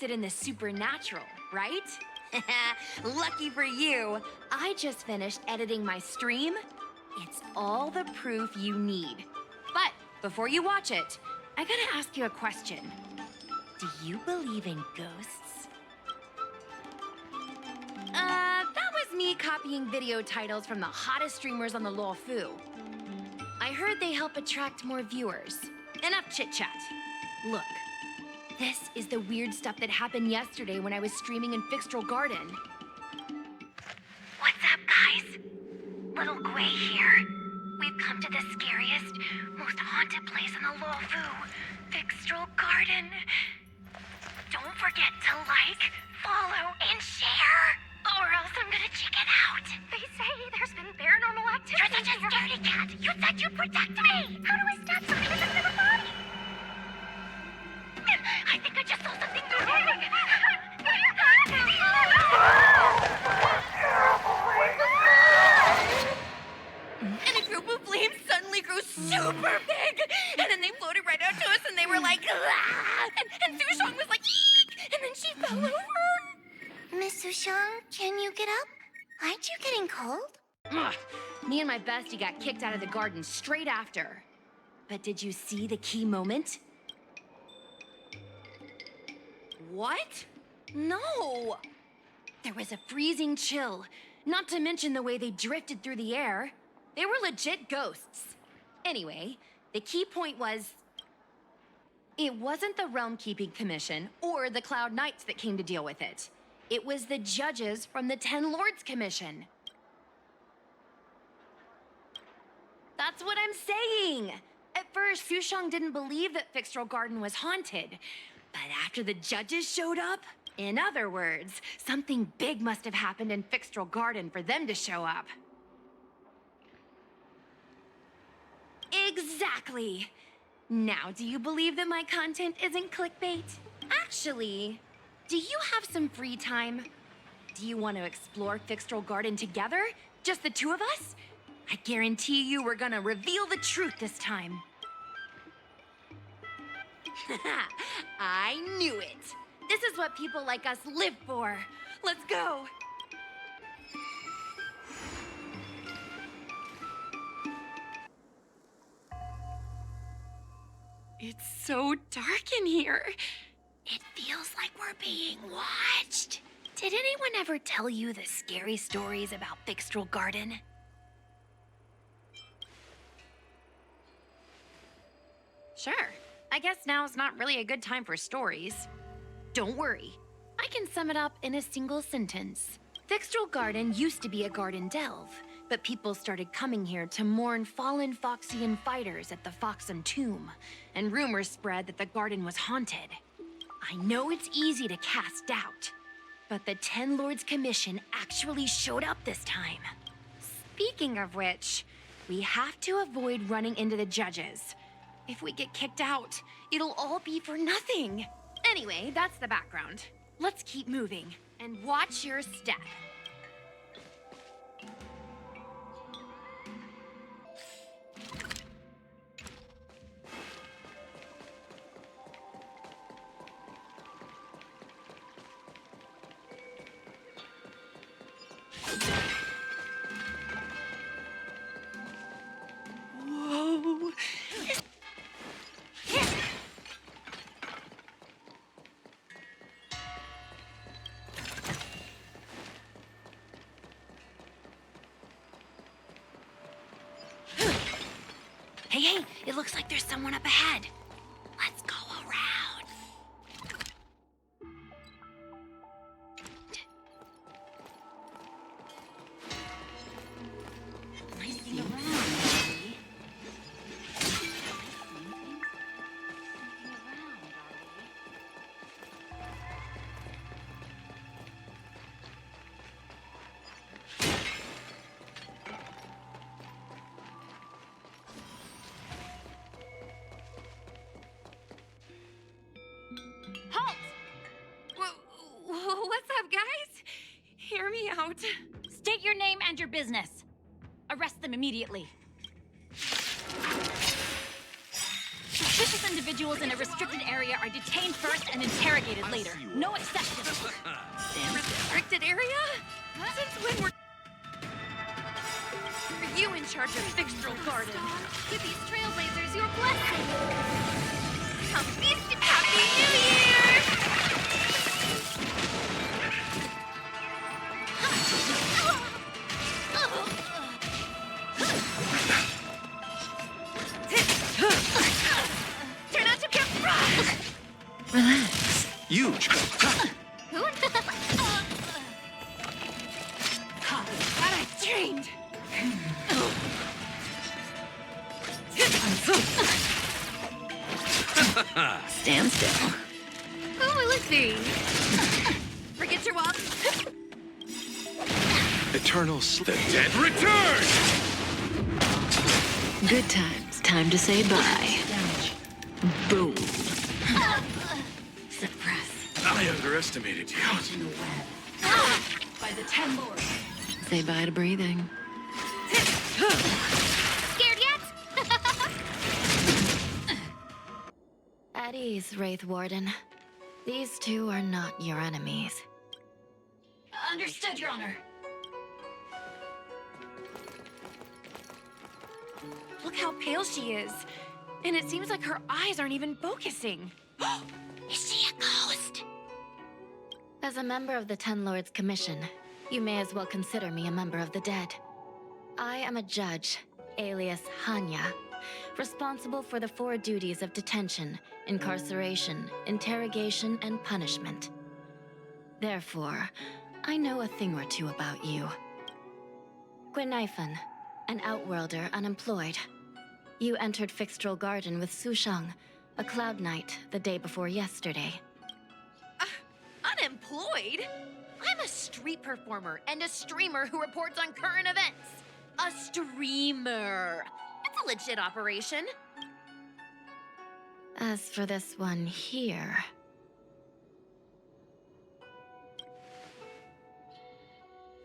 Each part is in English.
interested in the supernatural, right? Lucky for you, I just finished editing my stream. It's all the proof you need. But before you watch it, I gotta ask you a question. Do you believe in ghosts? That was me copying video titles from the hottest streamers on the LoLFu. I heard they help attract more viewers. Enough chit-chat. Look, this is the weird stuff that happened yesterday when I was streaming in Fixtral Garden. What's up, guys? Little Gwei here. We've come to the scariest, most haunted place in the LoLFu, Fixtral Garden. Don't forget to like, follow, and share, or else I'm gonna chicken out. They say there's been paranormal activity. You're such a scaredy cat. You said you'd protect me. How do I stab something in the middle body? I think I just saw something moving. And a group of flames suddenly grew super big, and then they floated right out to us, and they were like, ah! And Sushong was like, eek! And then she fell over. Miss Sushong, can you get up? Aren't you getting cold? Ugh. Me and my bestie got kicked out of the garden straight after. But did you see the key moment? What? No! There was a freezing chill, not to mention the way they drifted through the air. They were legit ghosts. Anyway, the key point was... it wasn't the Realm Keeping Commission or the Cloud Knights that came to deal with it. It was the judges from the Ten Lords Commission. That's what I'm saying! At first, Sushong didn't believe that Fixtral Garden was haunted. But after the judges showed up, in other words, something big must have happened in Fixtral Garden for them to show up. Exactly! Now, do you believe that my content isn't clickbait? Actually, do you have some free time? Do you want to explore Fixtral Garden together? Just the two of us? I guarantee you we're gonna reveal the truth this time. I knew it! This is what people like us live for. Let's go! It's so dark in here. It feels like we're being watched. Did anyone ever tell you the scary stories about Fixtral Garden? Sure. I guess now's not really a good time for stories. Don't worry. I can sum it up in a single sentence. Fixtral Garden used to be a garden delve, but people started coming here to mourn fallen FOXIAN fighters at the FOXIAN tomb, and rumors spread that the garden was haunted. I know it's easy to cast doubt, but the Ten Lords Commission actually showed up this time. Speaking of which, we have to avoid running into the judges. If we get kicked out, it'll all be for nothing. Anyway, that's the background. Let's keep moving, and watch your step. Whoa! Hey, it looks like there's someone up ahead. Let's go around. I see around, Daddy. Halt! What's up, guys? Hear me out. State your name and your business. Arrest them immediately. Suspicious individuals in a restricted area are detained first and interrogated later. No exceptions. Damn restricted area? Since when were you in charge of Fixtral Garden? Give these trailblazers your blessing. Happy New Year! Turn out to get Relax. Huge. Who? That I trained. Stand still. Oh, let's see. Forget your walk. Eternal The dead return! Good times. Time to say bye. Boom. Suppress. I underestimated you. By the 10 lords. Say bye to breathing. Scared yet? At ease, Wraith Warden. These two are not your enemies. Understood, Your Honor. Look how pale she is. And it seems like her eyes aren't even focusing. Is she a ghost? As a member of the Ten Lords Commission, you may as well consider me a member of the dead. I am a judge, alias Hanya, responsible for the 4 duties of detention, incarceration, interrogation, and punishment. Therefore, I know a thing or two about you. Gwenifan, an outworlder unemployed. You entered Fixtral Garden with Sushang, a cloud knight, the day before yesterday. Unemployed? I'm a street performer and a streamer who reports on current events. A streamer. It's a legit operation. As for this one here...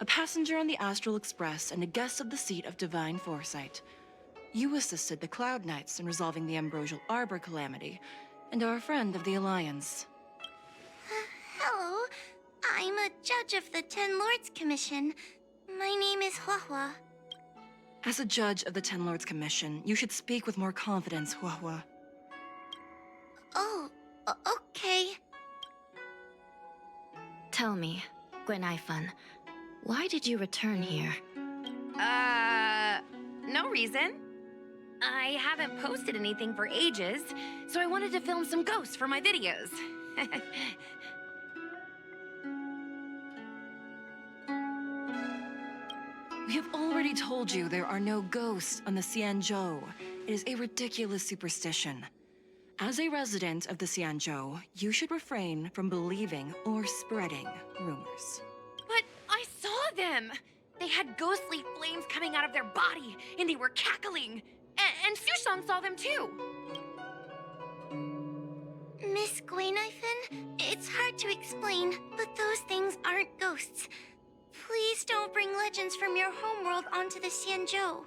A passenger on the Astral Express and a guest of the seat of divine foresight. You assisted the Cloud Knights in resolving the Ambrosial Arbor calamity, and are a friend of the Alliance. Hello. I'm a judge of the Ten Lords Commission. My name is Huahua. As a judge of the Ten Lords Commission, you should speak with more confidence, Huahua. Oh, okay. Tell me, Gwenifan, why did you return here? No reason. I haven't posted anything for ages, so I wanted to film some ghosts for my videos. We have already told you there are no ghosts on the Xianzhou. It is a ridiculous superstition. As a resident of the Xianzhou, you should refrain from believing or spreading rumors. But I saw them! They had ghostly flames coming out of their body, and they were cackling. And Sushang saw them too. Miss Gwenifan, it's hard to explain, but those things aren't ghosts. Please don't bring legends from your homeworld onto the Xianzhou.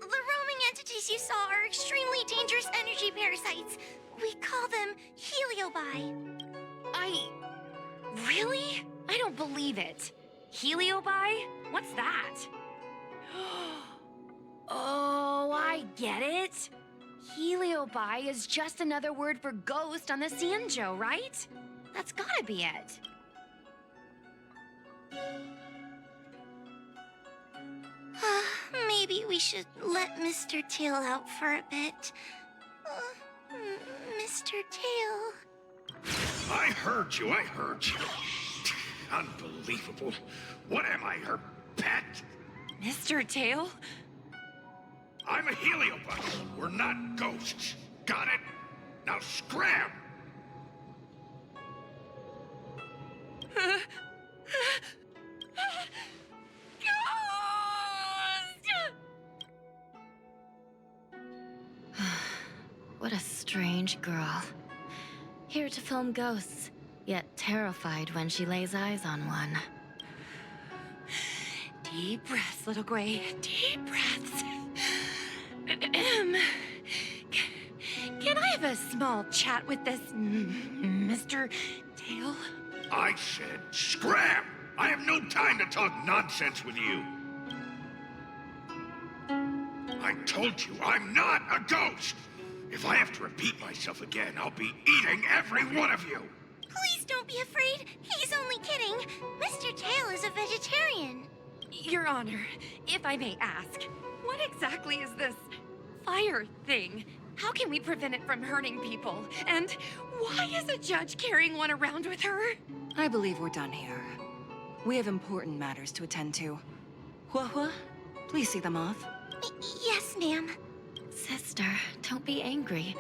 The roaming entities you saw are extremely dangerous energy parasites. We call them heliobi. Really? I don't believe it. Heliobi? What's that? Oh, I get it. Heliobi is just another word for ghost on the Xianzhou, right? That's gotta be it. Maybe we should let Mr. Tail out for a bit. Mr. Tail. I heard you. Unbelievable. What am I, her pet? Mr. Tail? I'm a heliobus. We're not ghosts. Got it? Now scram! What a strange girl. Here to film ghosts, yet terrified when she lays eyes on one. Deep breaths, little Gray. Deep breaths. Can Can I have a small chat with this Mr. Tail? I said scram! I have no time to talk nonsense with you. I told you I'm not a ghost. If I have to repeat myself again, I'll be eating every one of you. Please don't be afraid. He's only kidding. Mr. Tail is a vegetarian. Your Honor, if I may ask, what exactly is this fire thing? How can we prevent it from hurting people? And why is a judge carrying one around with her? I believe we're done here. We have important matters to attend to. Hua, please see them off. Yes, ma'am. Sister, don't be angry.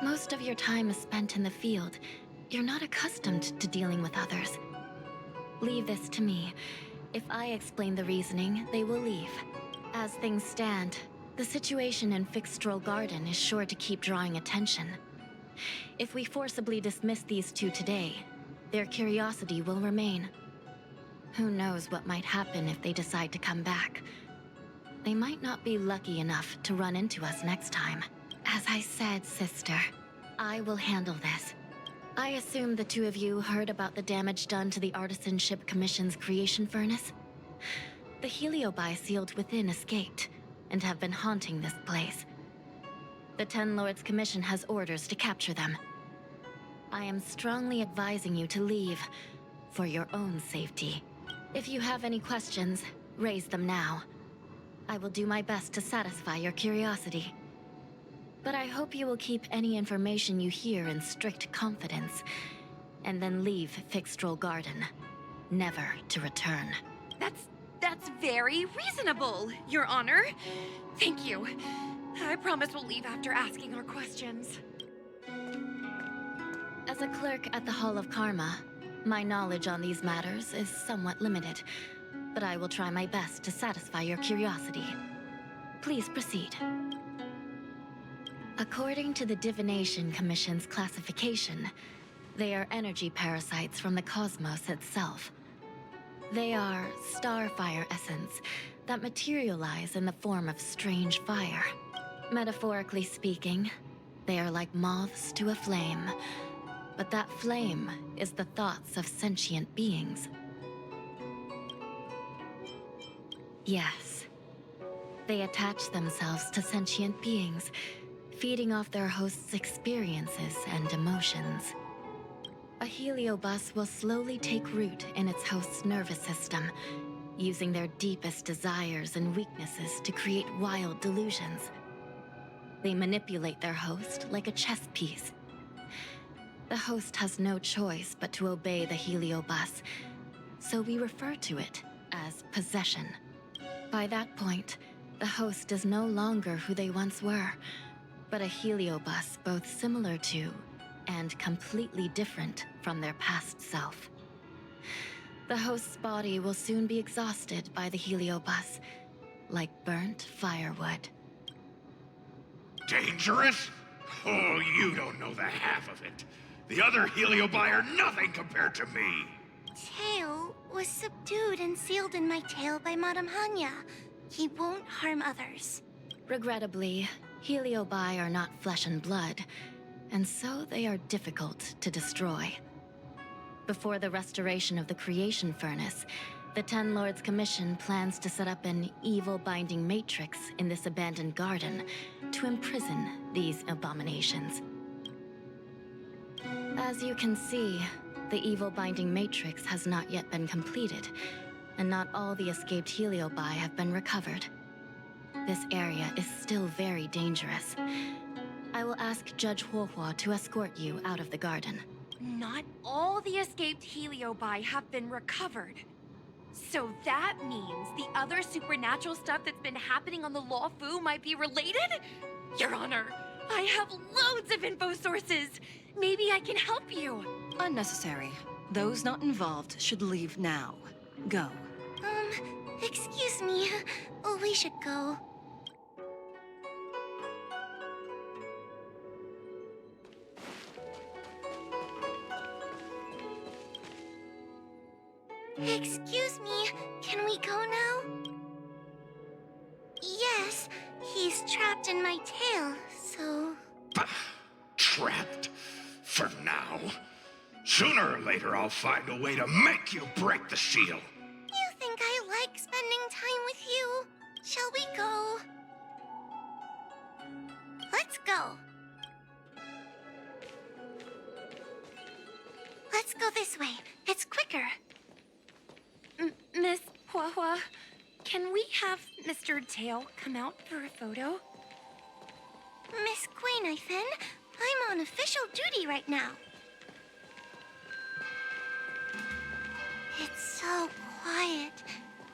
Most of your time is spent in the field. You're not accustomed to dealing with others. Leave this to me. If I explain the reasoning, they will leave. As things stand, the situation in Fixstral Garden is sure to keep drawing attention. If we forcibly dismiss these two today, their curiosity will remain. Who knows what might happen if they decide to come back. They might not be lucky enough to run into us next time. As I said, sister, I will handle this. I assume the two of you heard about the damage done to the Artisanship Commission's creation furnace? The heliobi sealed within escaped, and have been haunting this place. The Ten Lords Commission has orders to capture them. I am strongly advising you to leave, for your own safety. If you have any questions, raise them now. I will do my best to satisfy your curiosity. But I hope you will keep any information you hear in strict confidence, and then leave Fixstral Garden, never to return. That's very reasonable, Your Honor. Thank you. I promise we'll leave after asking our questions. As a clerk at the Hall of Karma, my knowledge on these matters is somewhat limited, but I will try my best to satisfy your curiosity. Please proceed. According to the Divination Commission's classification, they are energy parasites from the cosmos itself. They are starfire essence that materialize in the form of strange fire. Metaphorically speaking, they are like moths to a flame, but that flame is the thoughts of sentient beings. Yes. They attach themselves to sentient beings, feeding off their host's experiences and emotions. A heliobus will slowly take root in its host's nervous system, using their deepest desires and weaknesses to create wild delusions. They manipulate their host like a chess piece. The host has no choice but to obey the heliobus, so we refer to it as possession. By that point, the host is no longer who they once were, but a heliobus both similar to and completely different from their past self. The host's body will soon be exhausted by the heliobus, like burnt firewood. Dangerous? Oh, you don't know the half of it. The other heliobi are nothing compared to me. Tail was subdued and sealed in my tail by Madame Hanya. He won't harm others. Regrettably, heliobi are not flesh and blood, and so they are difficult to destroy. Before the restoration of the creation furnace, the Ten Lords Commission plans to set up an evil binding matrix in this abandoned garden to imprison these abominations. As you can see, the evil binding matrix has not yet been completed, and not all the escaped heliobi have been recovered. This area is still very dangerous. I will ask Judge Huohua to escort you out of the garden. Not all the escaped heliobi have been recovered. So that means the other supernatural stuff that's been happening on the Law Fu might be related? Your Honor, I have loads of info sources. Maybe I can help you. Unnecessary. Those not involved should leave now. Go. Excuse me. Oh, we should go. Excuse me, can we go now? Yes, he's trapped in my tail, so... trapped. For now. Sooner or later, I'll find a way to make you break the seal. You think I like spending time with you? Shall we go? Let's go. Let's go this way. It's quicker. Miss Hua, can we have Mr. Tail come out for a photo? Miss Quainithan, I'm on official duty right now. It's so quiet.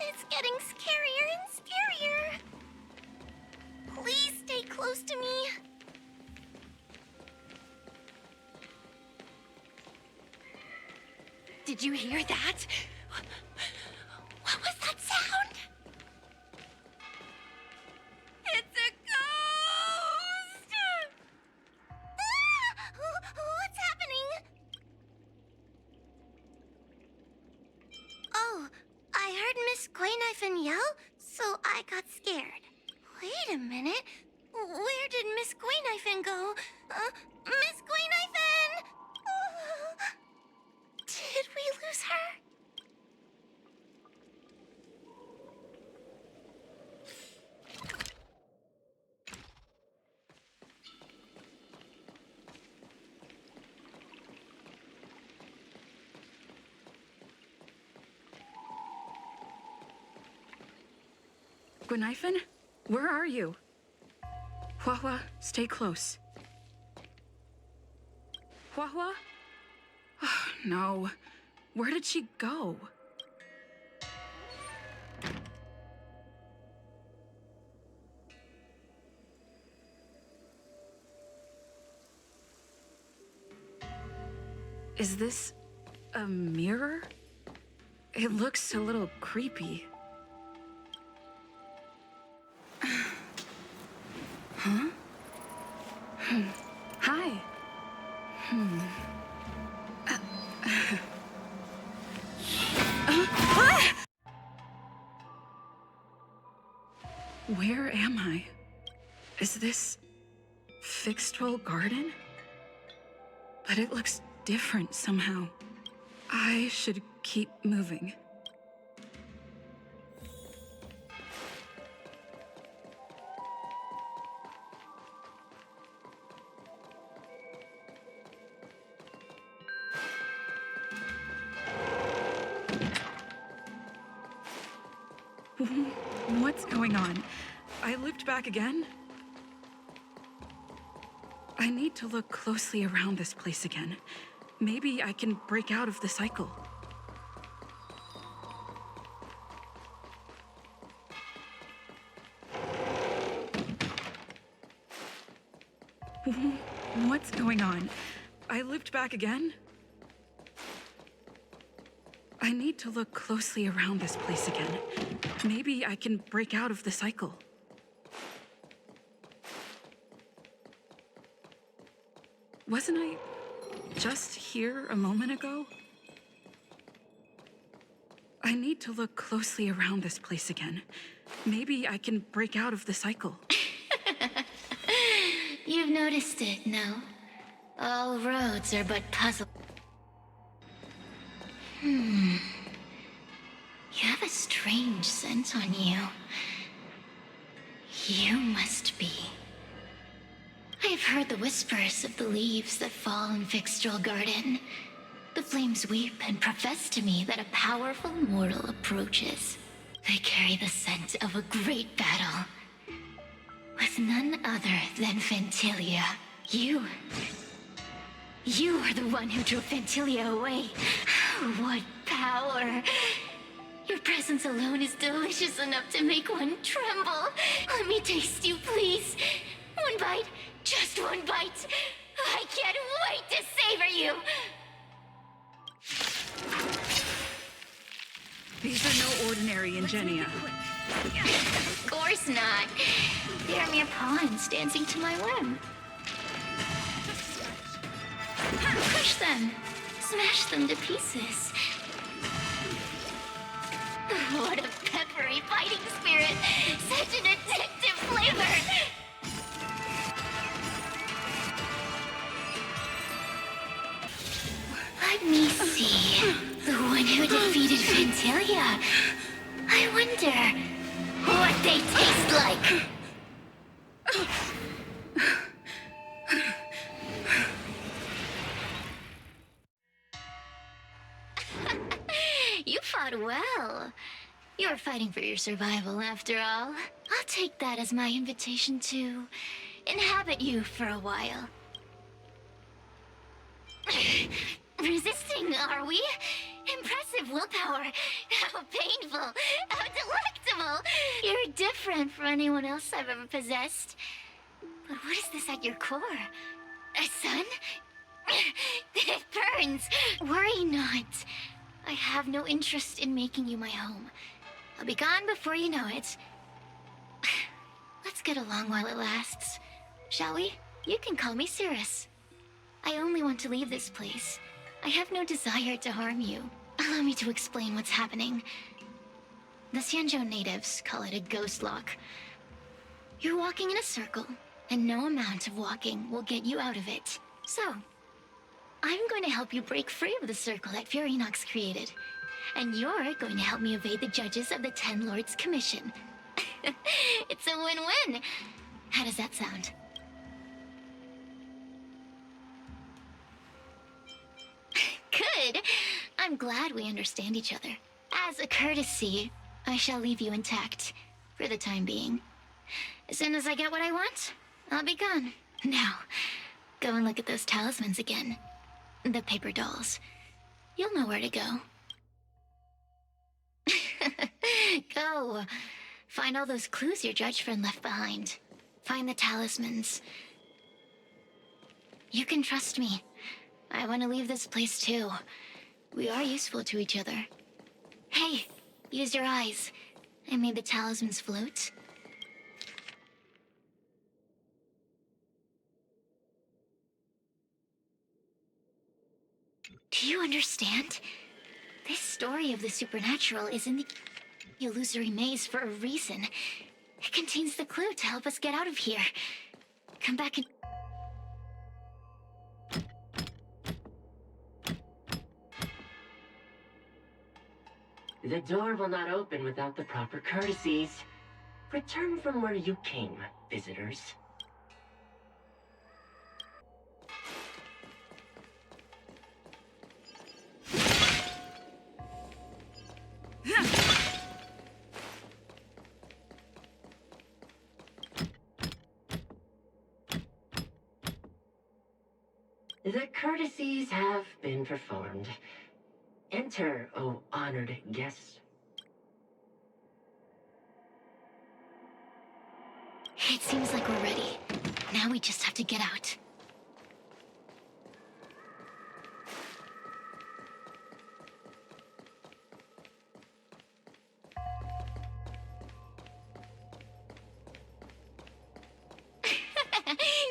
It's getting scarier and scarier. Please stay close to me. Did you hear that? What was that sound? It's a ghost! Ah! What's happening? Oh, I heard Miss Quainithan yell, so I got scared. Wait a minute. Where did Miss Quainithan go? Miss Quainithan! Did we lose her? Quainithan, where are you? Hua, stay close. Hua? Oh, no. Where did she go? Is this a mirror? It looks a little creepy. Huh? Hi. Where am I? Is this Fixtral Garden? But it looks different somehow. I should keep moving. What's going on? I looped back again? I need to look closely around this place again. Maybe I can break out of the cycle. What's going on? I looped back again? I need to look closely around this place again. Maybe I can break out of the cycle. Wasn't I just here a moment ago? I need to look closely around this place again. Maybe I can break out of the cycle. You've noticed it, no? All roads are but puzzles. You have a strange scent on you. You must be. I have heard the whispers of the leaves that fall in Fixtral Garden. The flames weep and profess to me that a powerful mortal approaches. They carry the scent of a great battle. With none other than Fantilia. You are the one who drove Fantilia away. What power! Your presence alone is delicious enough to make one tremble. Let me taste you, please. One bite, just one bite. I can't wait to savor you. These are no ordinary Ingenia. Of course not. They are mere pawns dancing to my whim. Crush them. Smash them to pieces. What a peppery fighting spirit! Such an addictive flavor! who defeated Fantilia. I wonder what they taste like. You fought well. You're fighting for your survival, after all. I'll take that as my invitation to inhabit you for a while. Resisting, are we? Impressive willpower. How painful. How delectable. You're different from anyone else I've ever possessed. But what is this at your core? A sun? It burns. Worry not. I have no interest in making you my home. I'll be gone before you know it. Let's get along while it lasts. Shall we? You can call me Cirrus. I only want to leave this place. I have no desire to harm you. Allow me to explain what's happening. The Xianzhou natives call it a ghost lock. You're walking in a circle, and no amount of walking will get you out of it. So, I'm going to help you break free of the circle that Furinox created. And you're going to help me evade the judges of the Ten Lords Commission. It's a win-win. How does that sound? Good. I'm glad we understand each other. As a courtesy, I shall leave you intact, for the time being. As soon as I get what I want, I'll be gone. Now, go and look at those talismans again. The paper dolls. You'll know where to go. Go. Find all those clues your judge friend left behind. Find the talismans. You can trust me. I want to leave this place too. We are useful to each other. Hey, use your eyes. I made the talismans float. Do you understand? This story of the supernatural is in the illusory maze for a reason. It contains the clue to help us get out of here. Come back and... The door will not open without the proper courtesies. Return from where you came, visitors. The courtesies have been performed. Enter, O honored guest. It seems like we're ready. Now we just have to get out.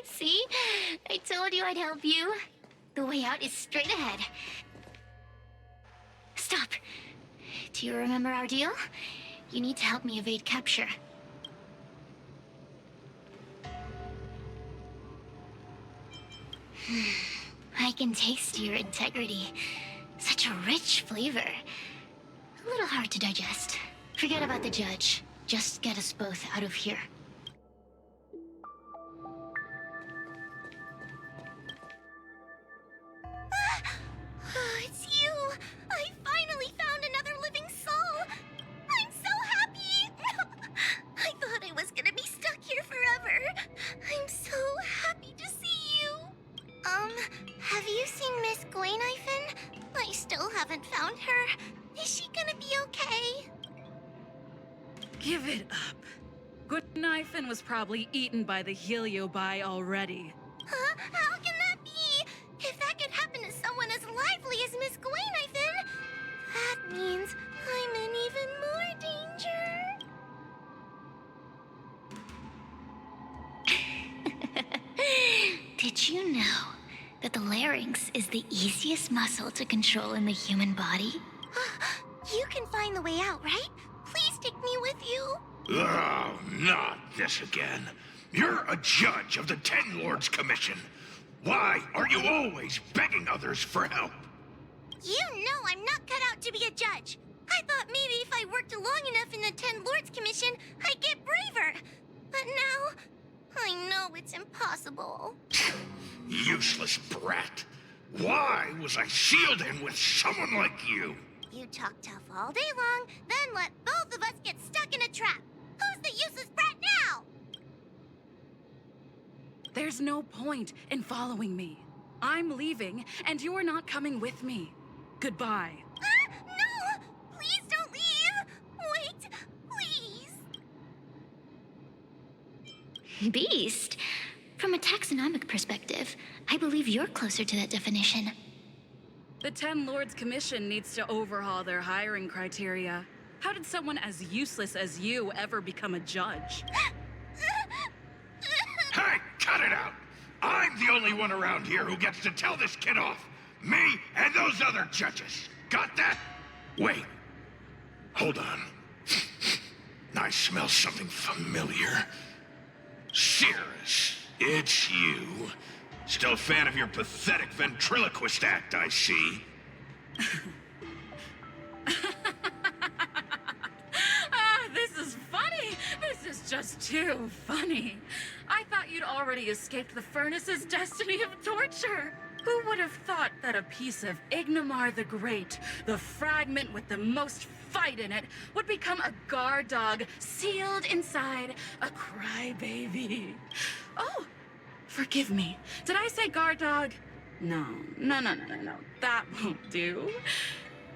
See? I told you I'd help you. The way out is straight ahead. Stop. Do you remember our deal? You need to help me evade capture. I can taste your integrity. Such a rich flavor. A little hard to digest. Forget about the judge. Just get us both out of here. It's you! I finally found another living soul! I'm so happy! I thought I was gonna be stuck here forever. I'm so happy to see you. Have you seen Miss Gwayniphin? I still haven't found her. Is she gonna be okay? Give it up. Gwayniphin was probably eaten by the Heliobi already. Huh? How can that be? If that could happen to someone as lively as Miss Gwayniphin, that means I'm in even more danger. Did you know that the larynx is the easiest muscle to control in the human body? You can find the way out, right? Please take me with you. Oh, not this again. You're a judge of the Ten Lords Commission. Why are you always begging others for help? You know I'm not cut out to be a judge. I thought maybe if I worked long enough in the 10 Lords Commission, I'd get braver. But now, I know it's impossible. Useless brat. Why was I sealed in with someone like you? You talk tough all day long, then let both of us get stuck in a trap. Who's the useless brat now? There's no point in following me. I'm leaving, and you're not coming with me. Goodbye. No! Please don't leave! Wait, please! Beast? From a taxonomic perspective, I believe you're closer to that definition. The 10 Lords Commission needs to overhaul their hiring criteria. How did someone as useless as you ever become a judge? Hey, cut it out! I'm the only one around here who gets to tell this kid off. Me and those other judges. Got that? Wait. Hold on. I smell something familiar. Cirrus, it's you. Still a fan of your pathetic ventriloquist act, I see. This is funny. This is just too funny. I thought you'd already escaped the furnace's destiny of torture. Who would have thought that a piece of Ignomar the Great, the fragment with the most fight in it, would become a guard dog sealed inside a crybaby? Oh, forgive me. Did I say guard dog? No. That won't do.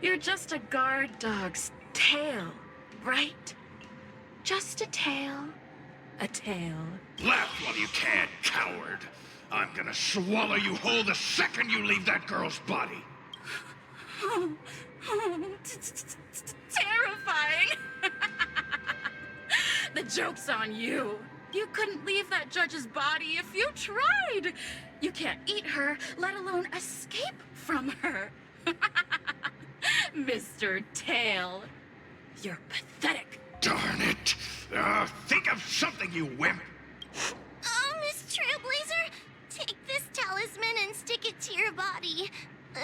You're just a guard dog's tail, right? Just a tail. A tail. Laugh while you can, coward. I'm gonna swallow you whole the second you leave that girl's body. Terrifying. The joke's on you. You couldn't leave that judge's body if you tried. You can't eat her, let alone escape from her. Mr. Tail, you're pathetic. Darn it. Think of something, you wimp. Oh, Miss Trailblazer, take this talisman and stick it to your body.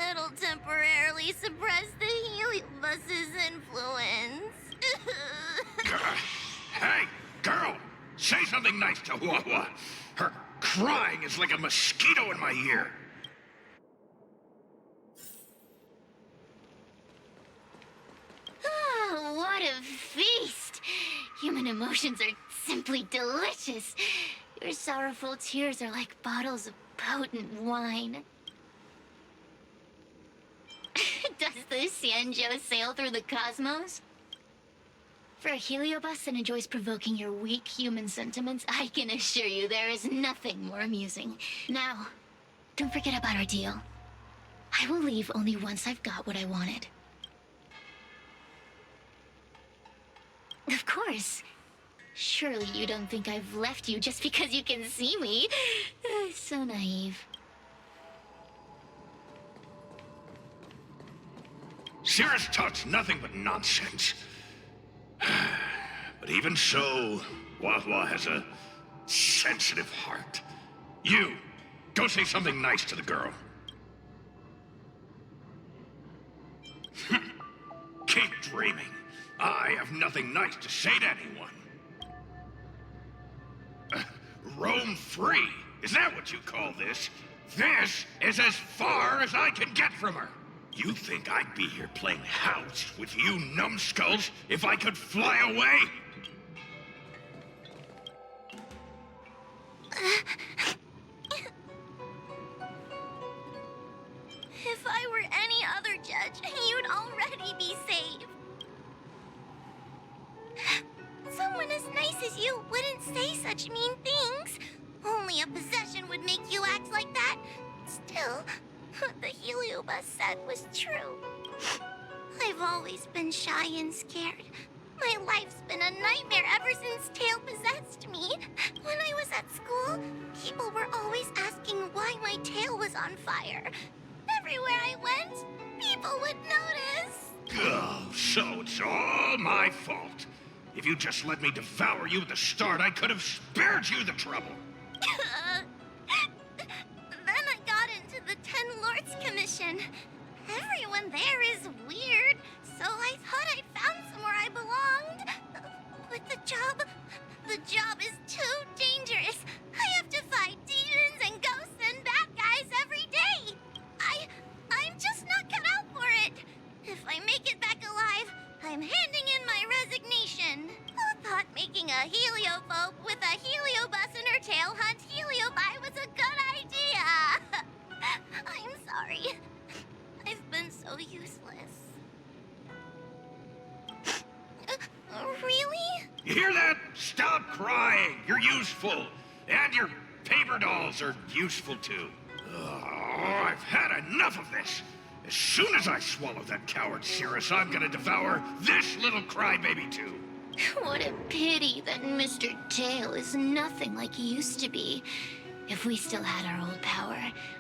It'll temporarily suppress the HoYoverse's influence. Hey, girl, say something nice to Hua. Her crying is like a mosquito in my ear. Oh, what a feast! Human emotions are simply delicious. Your sorrowful tears are like bottles of potent wine. Does the Xianzhou sail through the cosmos? For a heliobus that enjoys provoking your weak human sentiments, I can assure you there is nothing more amusing. Now, don't forget about our deal. I will leave only once I've got what I wanted. Of course. Surely you don't think I've left you just because you can see me. So naive. Cirrus talks nothing but nonsense. But even so, Hua has a sensitive heart. You, go say something nice to the girl. Keep dreaming. I have nothing nice to say to anyone. Roam free? Is that what you call this? This is as far as I can get from her. You think I'd be here playing house with you numbskulls if I could fly away? If I were any other judge, you'd already be saved. Someone as nice as you wouldn't say such mean things. Only a possession would make you act like that. Still, what the heliobus said was true. I've always been shy and scared. My life's been a nightmare ever since Tail possessed me. When I was at school, people were always asking why my tail was on fire. Everywhere I went, people would notice. Oh, so it's all my fault. If you just let me devour you at the start, I could have spared you the trouble. Then I got into the 10 Lords Commission. Everyone there is weird, so I thought I'd found somewhere I belonged. But the job is too dangerous. I have to fight demons and ghosts and bad guys every day. I'm just not cut out for it. If I make it back alive, I'm handing in my resignation. Who thought making a heliophobe with a heliobus in her tail hunt heliobi was a good idea? I'm sorry. I've been so useless. Really? You hear that? Stop crying. You're useful. And your paper dolls are useful too. Oh, I've had enough of this. As soon as I swallow that coward Cirrus, I'm gonna devour this little crybaby too. What a pity that Mr. Tail is nothing like he used to be. If we still had our old power,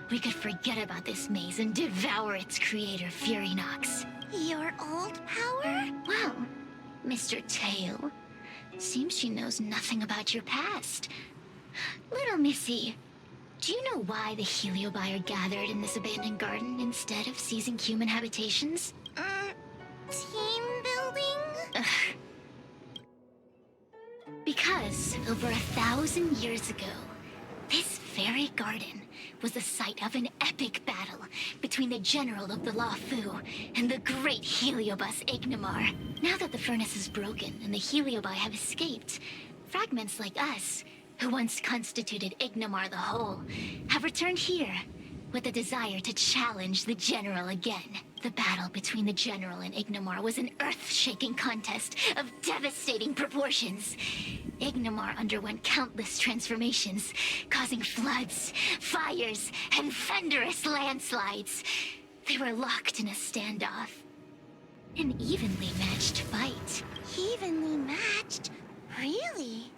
we could forget about this maze and devour its creator, Furynox. Your old power? Well, Mr. Tail, seems she knows nothing about your past. Little Missy, do you know why the heliobi are gathered in this abandoned garden instead of seizing human habitations? Team building? Because over 1,000 years ago, this very garden was the site of an epic battle between the general of the Luofu and the great heliobus Ignimar. Now that the furnace is broken and the heliobi have escaped, fragments like us, who once constituted Ignimar the Whole, have returned here with the desire to challenge the general again. The battle between the general and Ignimar was an earth-shaking contest of devastating proportions. Ignimar underwent countless transformations, causing floods, fires, and thunderous landslides. They were locked in a standoff. An evenly matched fight. Evenly matched? Really?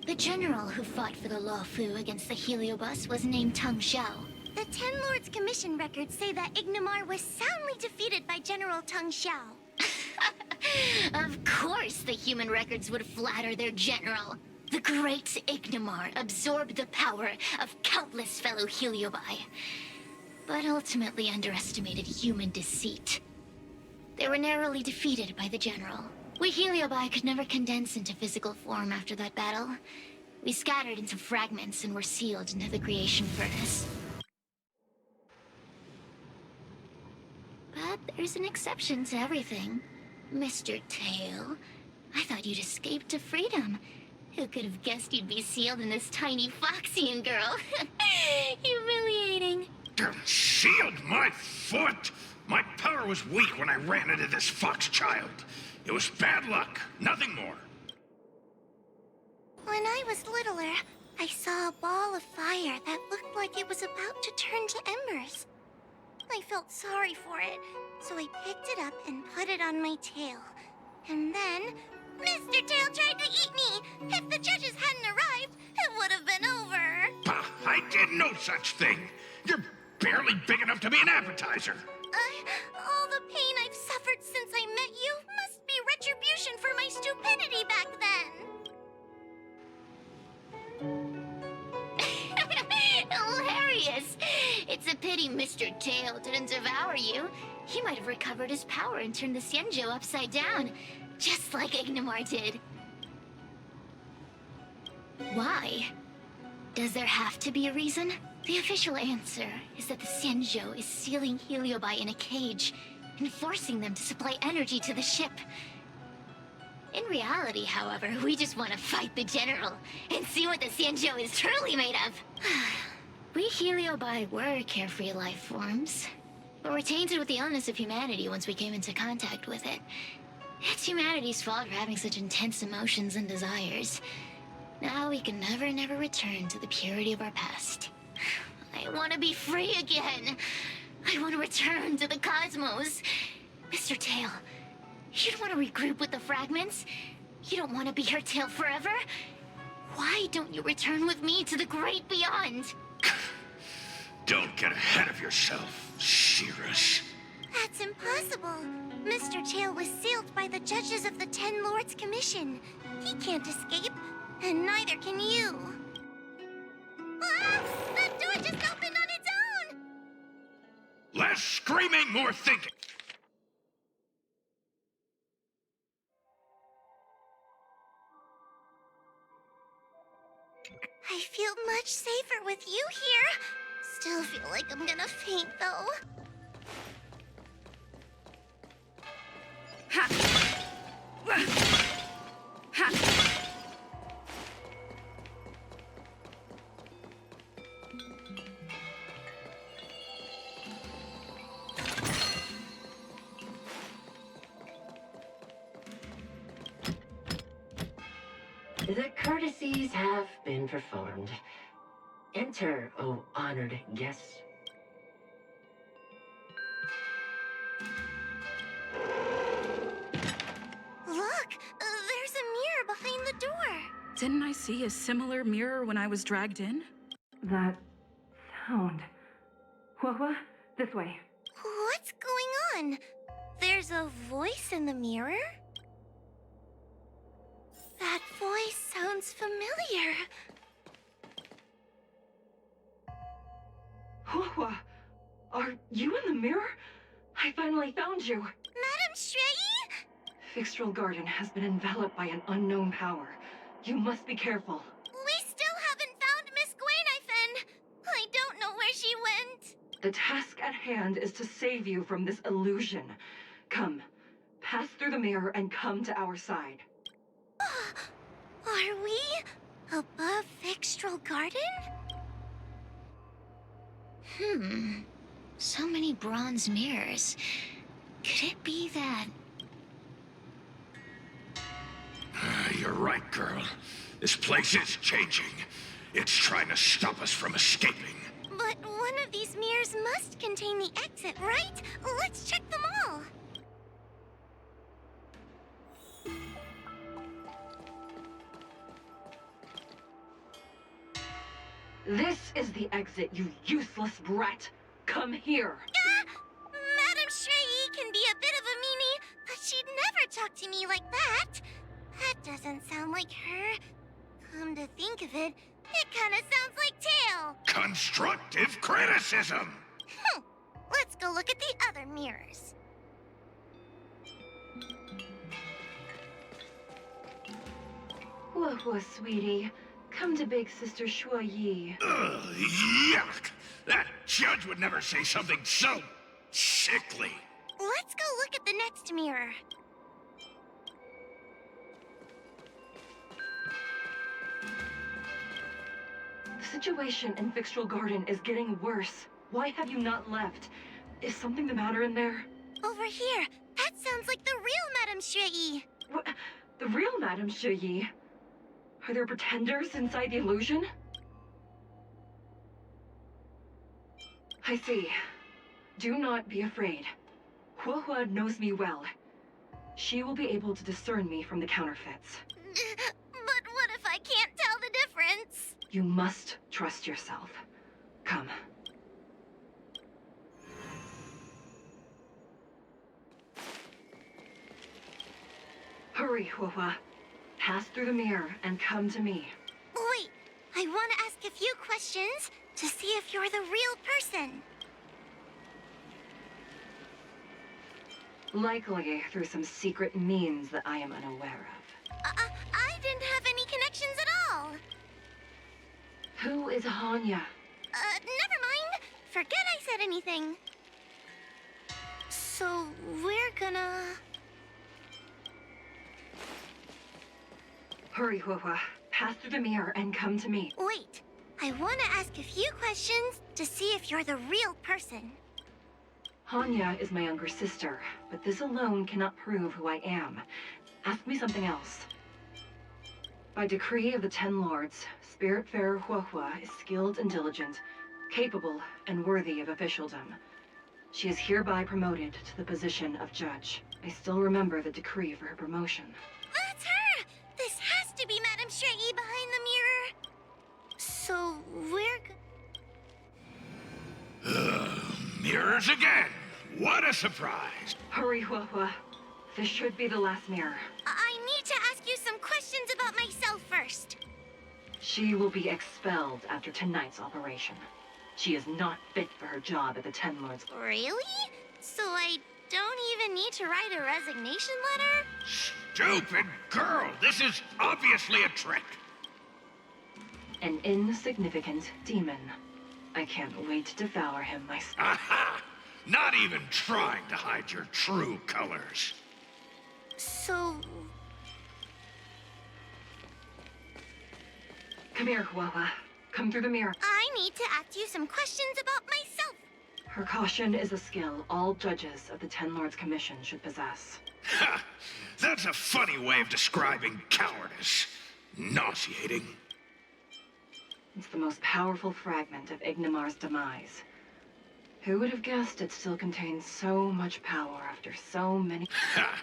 The general who fought for the Luofu against the heliobus was named Tang Xiao. The Ten Lords Commission records say that Ignimar was soundly defeated by General Tang Xiao. Of course the human records would flatter their general. The great Ignimar absorbed the power of countless fellow heliobi, but ultimately underestimated human deceit. They were narrowly defeated by the general. We heliobi could never condense into physical form after that battle. We scattered into fragments and were sealed into the creation furnace. But there's an exception to everything. Mr. Tail, I thought you'd escaped to freedom. Who could have guessed you'd be sealed in this tiny FOXIAN girl? Humiliating. Sealed my foot? My power was weak when I ran into this fox child. It was bad luck, nothing more. When I was littler, I saw a ball of fire that looked like it was about to turn to embers. I felt sorry for it, so I picked it up and put it on my tail. And then, Mr. Tail tried to eat me! If the judges hadn't arrived, it would have been over! Bah, I did no such thing! You're barely big enough to be an appetizer! All the pain I've suffered since I met you must be retribution for my stupidity back then! Hilarious! It's a pity Mr. Tail didn't devour you. He might have recovered his power and turned the Xianzhou upside down, just like Ignimar did. Why? Does there have to be a reason? The official answer is that the Xianzhou is sealing heliobi in a cage and forcing them to supply energy to the ship. In reality, however, we just want to fight the general and see what the Xianzhou is truly made of. We heliobi were carefree life forms, but were tainted with the illness of humanity once we came into contact with it. It's humanity's fault for having such intense emotions and desires. Now we can never return to the purity of our past. I want to be free again. I want to return to the cosmos. Mr. Tail, you don't want to regroup with the fragments? You don't want to be her tail forever? Why don't you return with me to the great beyond? Don't get ahead of yourself, Cirrus. That's impossible. Mr. Tail was sealed by the judges of the Ten Lords Commission. He can't escape, and neither can you. Ah! That door just opened on its own! Less screaming, more thinking. I feel much safer with you here. Still feel like I'm gonna faint, though. Ha! Ha! The courtesies have been performed. Enter, O honored guests. Look, there's a mirror behind the door. Didn't I see a similar mirror when I was dragged in? That sound. What? This way. What's going on? There's a voice in the mirror? That voice sounds familiar. Hua, are you in the mirror? I finally found you. Madam Shrei? Fixtral Garden has been enveloped by an unknown power. You must be careful. We still haven't found Miss Gwainaifen. I don't know where she went. The task at hand is to save you from this illusion. Come, pass through the mirror and come to our side. Are we above Fixtral Garden? So many bronze mirrors. Could it be that... You're right, girl. This place is changing. It's trying to stop us from escaping. But one of these mirrors must contain the exit, right? Let's check them all. This is the exit, you useless brat. Come here. Madam Shrei can be a bit of a meanie, but she'd never talk to me like that. That doesn't sound like her. Come to think of it, it kind of sounds like Tail. Constructive criticism! Let's go look at the other mirrors. Whoa, sweetie. Come to Big Sister Shuo Yi. Ugh, yuck! That judge would never say something so sickly. Let's go look at the next mirror. The situation in Fixtral Garden is getting worse. Why have you not left? Is something the matter in there? Over here. That sounds like the real Madam Shrei. What? The real Madame Shuo Yi? Are there pretenders inside the illusion? I see. Do not be afraid. Hua knows me well. She will be able to discern me from the counterfeits. But what if I can't tell the difference? You must trust yourself. Come. Hurry, Hua. Pass through the mirror and come to me. Wait, I want to ask a few questions to see if you're the real person. Likely through some secret means that I am unaware of. I didn't have any connections at all. Who is Hanya? Never mind. Forget I said anything. So, we're gonna... Hurry, Hua. Pass through the mirror and come to me. Wait, I want to ask a few questions to see if you're the real person. Hanya is my younger sister, but this alone cannot prove who I am. Ask me something else. By decree of the Ten Lords, Spiritfarer Hua is skilled and diligent, capable and worthy of officialdom. She is hereby promoted to the position of judge. I still remember the decree for her promotion. That's her! This has to be Madame Shrei behind the mirror. So, Mirrors again! What a surprise! Hurry, Hua. This should be the last mirror. I need to ask you some questions about myself first. She will be expelled after tonight's operation. She is not fit for her job at the Ten Lords. Really? So I don't even need to write a resignation letter? Stupid girl! This is obviously a trick! An insignificant demon. I can't wait to devour him myself. Aha! Not even trying to hide your true colors. So... Come here, Huawa. Come through the mirror. I need to ask you some questions about myself. Her caution is a skill all judges of the Ten Lords Commission should possess. Ha! That's a funny way of describing cowardice. Nauseating. It's the most powerful fragment of Ignimar's demise. Who would have guessed it still contains so much power after so many... Ha!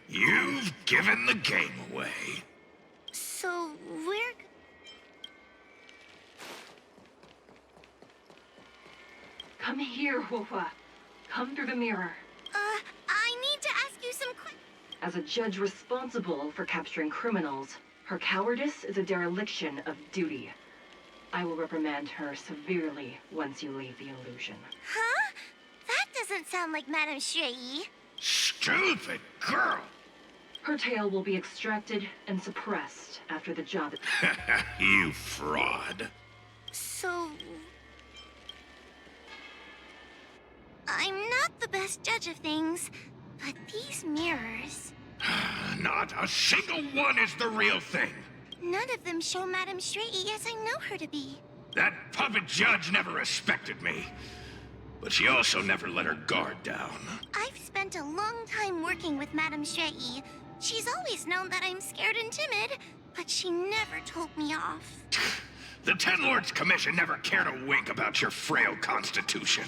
You've given the game away. So, we're... Come here, Huawa. Come through the mirror. I need to ask you some questions. As a judge responsible for capturing criminals, her cowardice is a dereliction of duty. I will reprimand her severely once you leave the illusion. Huh? That doesn't sound like Madame Shui. Stupid girl! Her tail will be extracted and suppressed after the job. You fraud. So... I'm not the best judge of things, but these mirrors... Not a single one is the real thing. None of them show Madame Shui as I know her to be. That puppet judge never respected me. But she also never let her guard down. I've spent a long time working with Madame Shui. She's always known that I'm scared and timid, but she never told me off. The Ten Lords Commission never cared a wink about your frail constitution.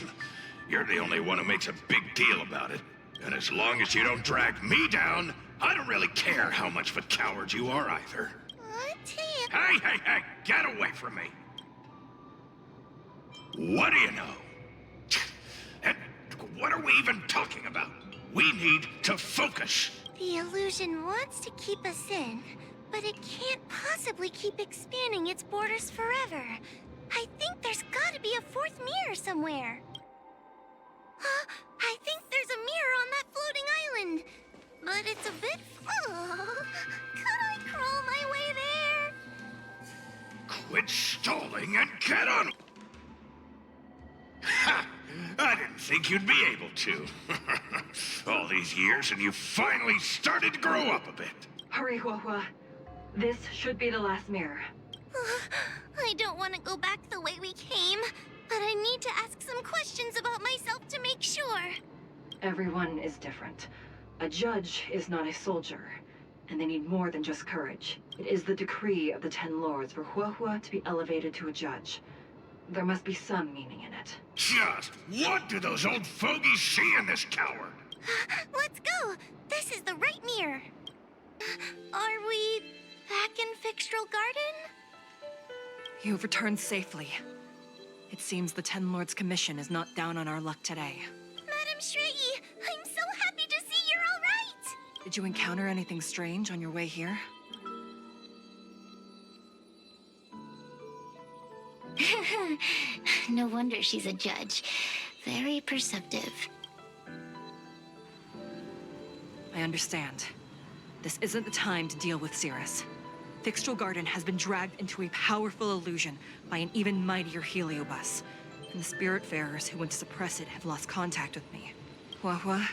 You're the only one who makes a big deal about it. And as long as you don't drag me down, I don't really care how much of a coward you are either. Tim. Hey, get away from me. What do you know? And what are we even talking about? We need to focus. The illusion wants to keep us in, but it can't possibly keep expanding its borders forever. I think there's gotta be a fourth mirror somewhere. I think there's a mirror on that floating island, but it's a bit... Could I crawl my way there? Quit stalling and get on. Ha! I didn't think you'd be able to. All these years and you finally started to grow up a bit. Hurry, Huahua. This should be the last mirror. I don't want to go back the way we came, but I need to ask some questions about myself to make sure. Everyone is different. A judge is not a soldier, and they need more than just courage. It is the decree of the Ten Lords for Huahua to be elevated to a judge. There must be some meaning in it. Just what do those old fogies see in this coward? Let's go! This is the right mirror. Are we back in Fixtral Garden? You have returned safely. It seems the Ten Lords Commission is not down on our luck today. Madame Shrey, I'm so happy to see you're all right! Did you encounter anything strange on your way here? No wonder she's a judge. Very perceptive. I understand. This isn't the time to deal with Cirrus. Fixtral Garden has been dragged into a powerful illusion by an even mightier heliobus, and the Spiritfarers who went to suppress it have lost contact with me. Huahua,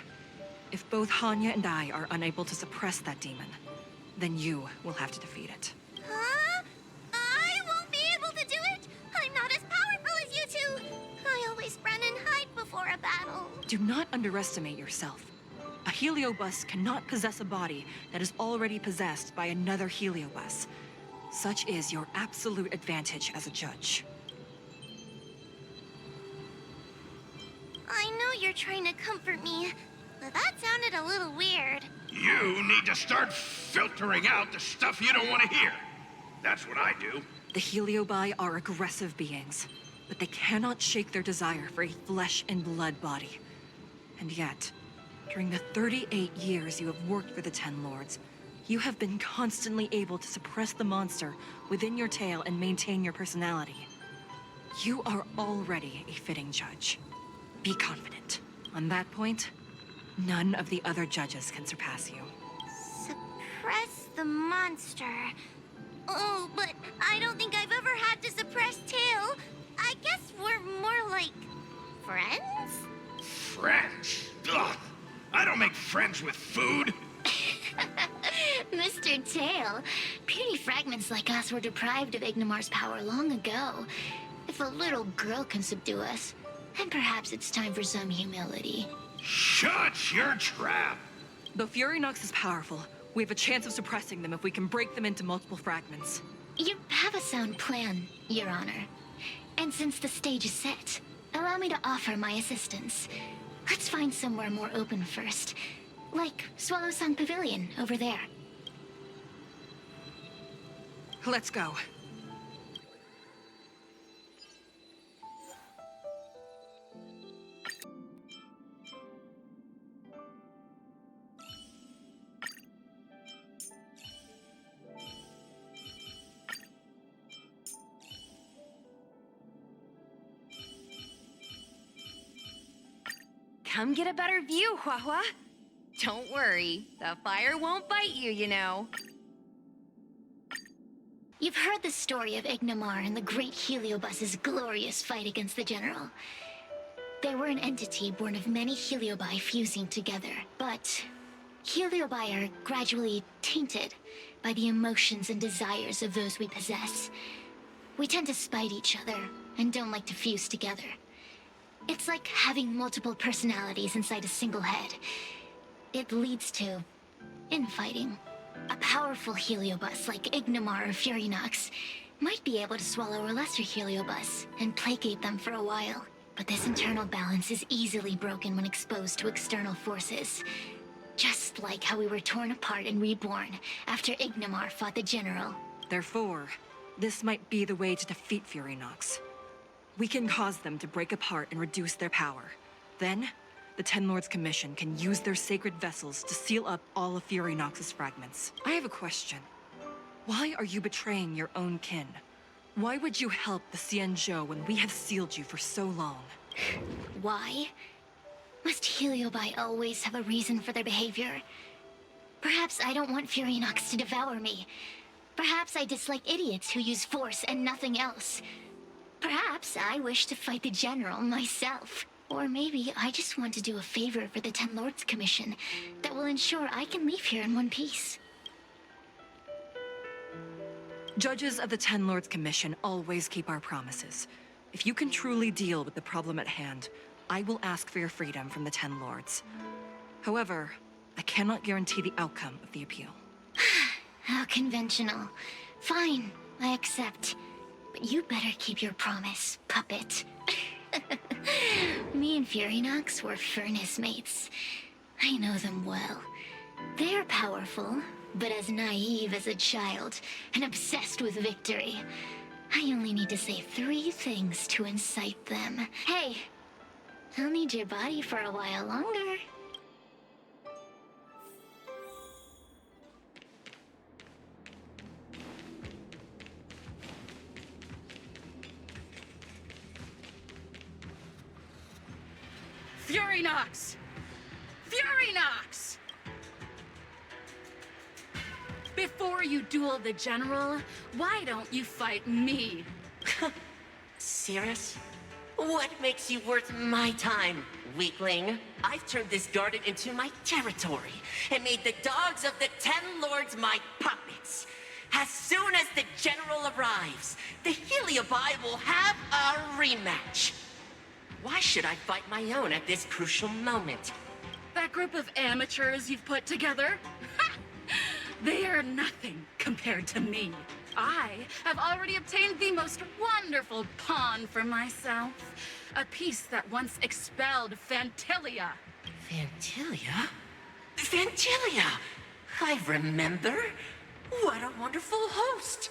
if both Hanya and I are unable to suppress that demon, then you will have to defeat it. Huh? I won't be able to do it! I'm not as powerful as you two! I always run and hide before a battle. Do not underestimate yourself. A heliobus cannot possess a body that is already possessed by another heliobus. Such is your absolute advantage as a judge. I know you're trying to comfort me, but that sounded a little weird. You need to start filtering out the stuff you don't want to hear. That's what I do. The heliobi are aggressive beings, but they cannot shake their desire for a flesh and blood body. And yet, during the 38 years you have worked for the Ten Lords, you have been constantly able to suppress the monster within your tail and maintain your personality. You are already a fitting judge. Be confident. On that point, none of the other judges can surpass you. Suppress the monster. Oh, but I don't think I've ever had to suppress Tail. I guess we're more like friends? Friends? Ugh! I don't make friends with food! Mr. Tail, puny fragments like us were deprived of Ignimar's power long ago. If a little girl can subdue us, then perhaps it's time for some humility. Shut your trap! Though FuryNox is powerful, we have a chance of suppressing them if we can break them into multiple fragments. You have a sound plan, Your Honor. And since the stage is set, allow me to offer my assistance. Let's find somewhere more open first. Like Swallow Song Pavilion over there. Let's go. Come get a better view, Hua. Don't worry, the fire won't bite you, you know. You've heard the story of Ignimar and the great Heliobus's glorious fight against the General. They were an entity born of many Heliobi fusing together, but Heliobi are gradually tainted by the emotions and desires of those we possess. We tend to spite each other and don't like to fuse together. It's like having multiple personalities inside a single head. It leads to infighting. A powerful Heliobus like Ignimar or FuryNox might be able to swallow a lesser Heliobus and placate them for a while. But this internal balance is easily broken when exposed to external forces. Just like how we were torn apart and reborn after Ignimar fought the General. Therefore, this might be the way to defeat FuryNox. We can cause them to break apart and reduce their power. Then, the Ten Lords Commission can use their sacred vessels to seal up all of FuryNox's fragments. I have a question. Why are you betraying your own kin? Why would you help the Xianzhou when we have sealed you for so long? Why? Must Heliobi always have a reason for their behavior? Perhaps I don't want FuryNox to devour me. Perhaps I dislike idiots who use force and nothing else. Perhaps I wish to fight the General myself. Or maybe I just want to do a favor for the Ten Lords Commission that will ensure I can leave here in one piece. Judges of the Ten Lords Commission always keep our promises. If you can truly deal with the problem at hand, I will ask for your freedom from the Ten Lords. However, I cannot guarantee the outcome of the appeal. How conventional. Fine, I accept. But you better keep your promise, puppet. Me and FuryNox were furnace mates. I know them well. They're powerful, but as naive as a child, and obsessed with victory. I only need to say 3 things to incite them. Hey, I'll need your body for a while longer. FuryNox! FuryNox! Before you duel the General, why don't you fight me? Serious? What makes you worth my time, weakling? I've turned this garden into my territory and made the dogs of the Ten Lords my puppets. As soon as the General arrives, the Heliobi will have a rematch. Why should I fight my own at this crucial moment? That group of amateurs you've put together? They are nothing compared to me. I have already obtained the most wonderful pawn for myself. A piece that once expelled Fantilia. Fantilia? Fantilia! I remember. What a wonderful host.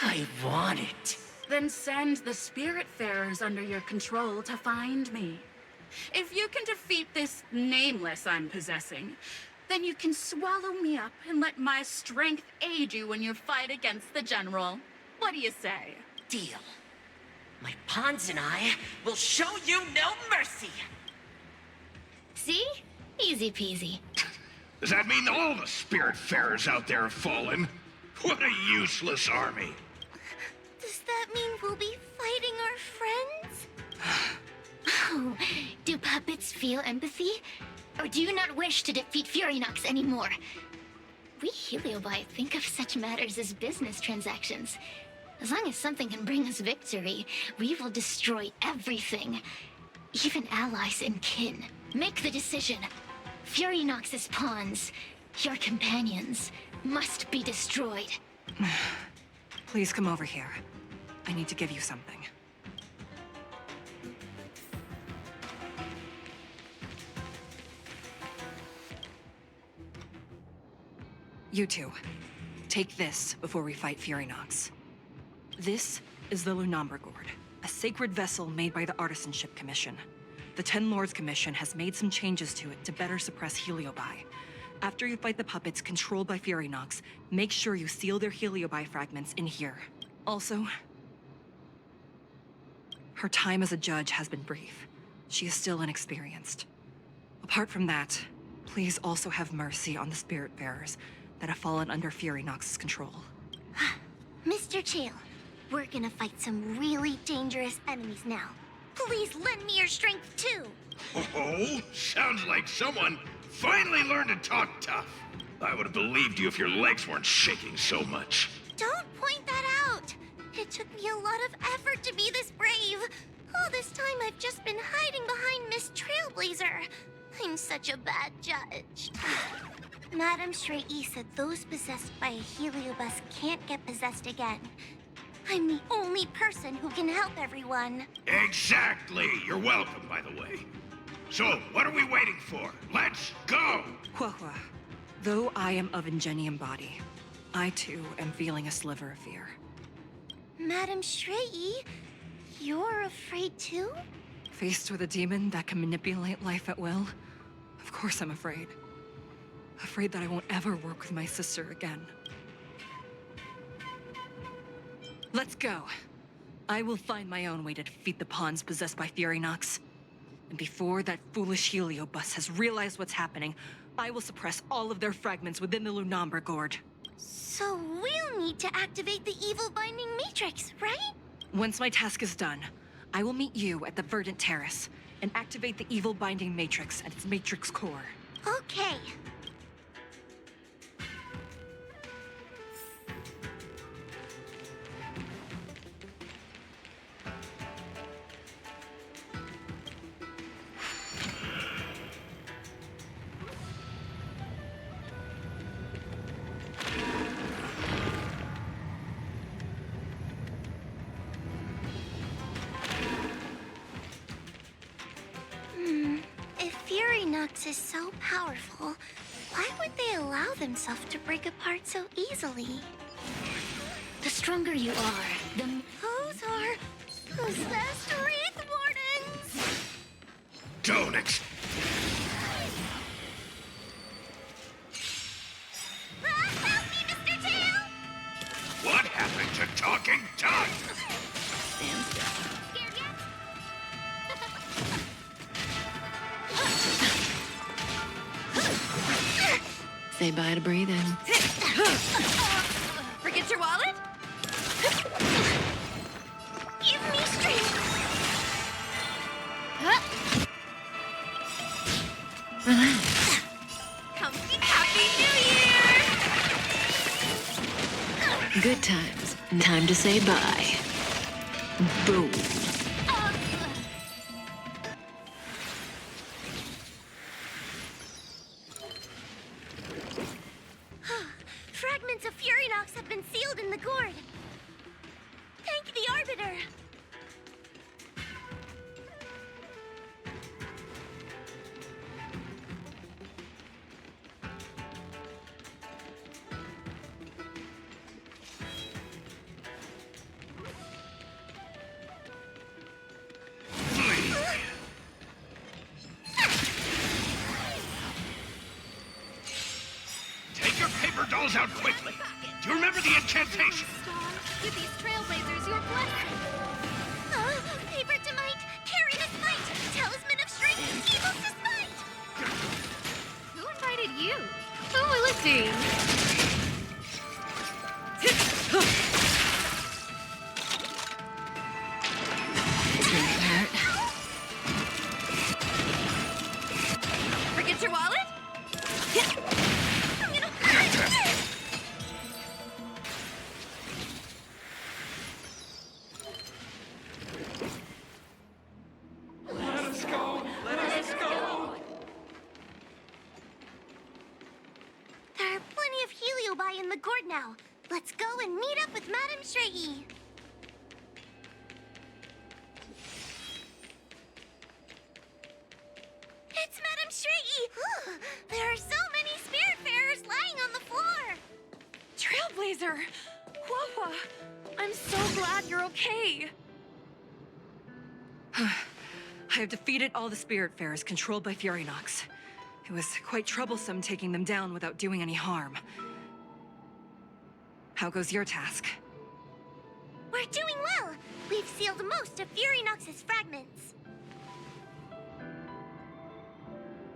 I want it. Then send the Spiritfarers under your control to find me. If you can defeat this nameless I'm possessing, then you can swallow me up and let my strength aid you in your fight against the General. What do you say? Deal. My pawns and I will show you no mercy! See? Easy peasy. Does that mean all the Spiritfarers out there have fallen? What a useless army! Does that mean we'll be fighting our friends? Oh, do puppets feel empathy? Or do you not wish to defeat Furynox anymore? We Heliobi think of such matters as business transactions. As long as something can bring us victory, we will destroy everything. Even allies and kin. Make the decision. Furynox's pawns, your companions, must be destroyed. Please come over here. I need to give you something. You two, take this before we fight Furynox. This is the Lunamber Gourd, a sacred vessel made by the Artisanship Commission. The Ten Lords Commission has made some changes to it to better suppress Heliobi. After you fight the puppets controlled by Furynox, make sure you seal their Heliobi fragments in here. Also, her time as a judge has been brief. She is still inexperienced. Apart from that, please also have mercy on the Spiritfarers that have fallen under Furynox's control. Mr. Chael, we're gonna fight some really dangerous enemies now. Please lend me your strength too. Oh, sounds like someone finally learned to talk tough. I would have believed you if your legs weren't shaking so much. Don't point that out. It took me a lot of effort to be this brave. All this time I've just been hiding behind Miss Trailblazer. I'm such a bad judge. Madame Shrey said those possessed by a Heliobus can't get possessed again. I'm the only person who can help everyone. Exactly. You're welcome, by the way. So, what are we waiting for? Let's go! Huahua, though I am of Ingenium body, I too am feeling a sliver of fear. Madame Shrey, you're afraid too? Faced with a demon that can manipulate life at will, of course I'm afraid. Afraid that I won't ever work with my sister again. Let's go. I will find my own way to defeat the pawns possessed by Furynox. And before that foolish Heliobus has realized what's happening, I will suppress all of their fragments within the Lunamber Gourd. So we'll need to activate the evil binding matrix, right? Once my task is done, I will meet you at the Verdant Terrace and activate the evil binding matrix at its matrix core. Okay. If Furynox is so powerful, why would they allow themselves to break apart so easily? The stronger you are, the... Those are possessed Wraith Wardens! Don't Help me, Mr. Tail! What happened to talking tongue? Scared yet? Say bye to breathing. Forget your wallet? Give me strength! Relax. Happy New Year! Good times. Time to say bye. Boom. Fragments of Furynox have been sealed in the gourd. Thank the Arbiter. Take your paper dolls out quickly. Do you remember the incantation? Give these trailblazers your blessing. you? Oh, let's see. Forget your wallet? I'm gonna hurt. Let us go! Let us go! There are plenty of heliobi in the gourd now. Let's go and meet up with Madame Shrey. It's Madame Shrey! There are so many spiritfarers lying on the floor. Trailblazer! Wawa! I'm so glad you're okay. I have defeated all the Spiritfarers controlled by Furynox. It was quite troublesome taking them down without doing any harm. How goes your task? We're doing well. We've sealed most of Furynox's fragments.